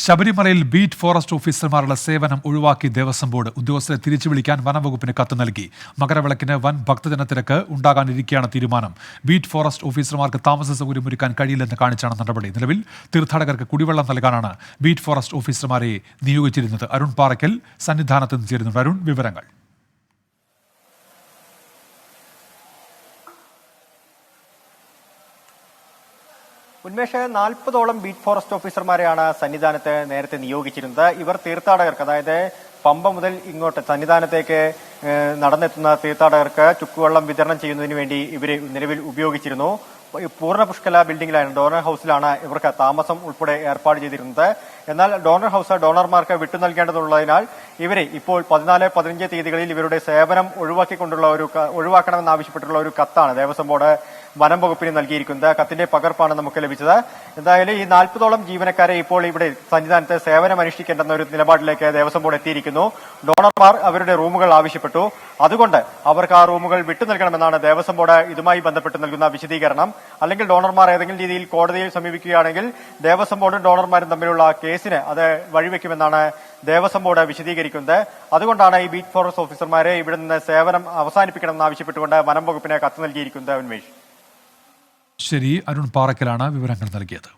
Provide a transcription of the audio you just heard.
ശബരിമലയിൽ beat forest ഓഫീസർമാരുടെ സേവനം ഒഴിവാക്കി ദേവസ്വം ബോർഡ്. ഉദ്യോഗസ്ഥരെ തിരിച്ചു വിളിക്കാൻ വനംവകുപ്പിന് കത്ത് നൽകി. മകരവിളക്കിന് വൻ ഭക്തജനത്തിരക്ക് ഉണ്ടാകാനിരിക്കെയാണ് തീരുമാനം. ബീറ്റ് ഫോറസ്റ്റ് ഓഫീസർമാർക്ക് താമസ സൗകര്യമൊരുക്കാൻ കഴിയില്ലെന്ന് കാണിച്ചാണ് നടപടി. നിലവിൽ തീർത്ഥാടകർക്ക് കുടിവെള്ളം നൽകാനാണ് ബീറ്റ് ഫോറസ്റ്റ് ഓഫീസർമാരെ നിയോഗിച്ചിരുന്നത്. അരുൺ പാറയ്ക്കൽ സന്നിധാനത്ത് നിന്ന് ചേരുന്നുണ്ട്. അരുൺ, വിവരങ്ങൾ. ഉന്മേഷ്, 40ഓളം ബീറ്റ് ഫോറസ്റ്റ് ഓഫീസർമാരെയാണ് സന്നിധാനത്ത് നേരത്തെ നിയോഗിച്ചിരുന്നത്. ഇവർ തീർത്ഥാടകർക്ക്, അതായത് പമ്പ മുതൽ ഇങ്ങോട്ട് സന്നിധാനത്തേക്ക് നടന്നെത്തുന്ന തീർത്ഥാടകർക്ക് ചുക്കുവെള്ളം വിതരണം ചെയ്യുന്നതിന് വേണ്ടി ഇവരെ നിലവിൽ ഉപയോഗിച്ചിരുന്നു. പൂർണ്ണ പുഷ്കല ബിൽഡിംഗിലാണ്, ഡോണർ ഹൌസിലാണ് ഇവർക്ക് താമസം ഉൾപ്പെടെ ഏർപ്പാട് ചെയ്തിരുന്നത്. എന്നാൽ ഡോണർ ഹൌസ് ഡോണർമാർക്ക് വിട്ടു നൽകേണ്ടതുള്ളതിനാൽ ഇവരെ ഇപ്പോൾ 14, 15 തീയതികളിൽ ഇവരുടെ സേവനം ഒഴിവാക്കണമെന്നാവശ്യപ്പെട്ടുള്ള ഒരു കത്താണ് ദേവസ്വം ബോർഡ് വനം വകുപ്പിന് നൽകിയിരിക്കുന്നത്. കത്തിന്റെ പകർപ്പാണ് നമുക്ക് ലഭിച്ചത്. എന്തായാലും ഈ 40ഓളം ജീവനക്കാരെ ഇപ്പോൾ ഇവിടെ സന്നിധാനത്ത് സേവനം അനുഷ്ഠിക്കേണ്ടെന്ന ഒരു നിലപാടിലേക്ക് ദേവസ്വം ബോർഡ് എത്തിയിരിക്കുന്നു. ഡോണർമാർ അവരുടെ റൂമുകൾ ആവശ്യപ്പെട്ടു. അതുകൊണ്ട് അവർക്ക് ആ റൂമുകൾ വിട്ടു നൽകണമെന്നാണ് ദേവസ്വം ബോർഡ് ഇതുമായി ബന്ധപ്പെട്ട് നൽകുന്ന വിശദീകരണം. അല്ലെങ്കിൽ ഡോണർമാർ ഏതെങ്കിലും രീതിയിൽ കോടതിയിൽ സമീപിക്കുകയാണെങ്കിൽ ദേവസ്വം ബോർഡും ഡോണർമാരും തമ്മിലുള്ള കേസിന് അത് വഴിവെക്കുമെന്നാണ് ദേവസ്വം ബോർഡ് വിശദീകരിക്കുന്നത്. അതുകൊണ്ടാണ് ഈ ബീറ്റ് ഫോറസ്റ്റ് ഓഫീസർമാരെ ഇവിടെ നിന്ന് സേവനം അവസാനിപ്പിക്കണമെന്ന് ആവശ്യപ്പെട്ടുകൊണ്ട് വനം വകുപ്പിന് കത്ത് നൽകിയിരിക്കുന്നത്. ഉന്മേഷ്, ശരി, അരുൺ പാറയ്ക്കലാണ് വിവരങ്ങൾ നൽകിയത്.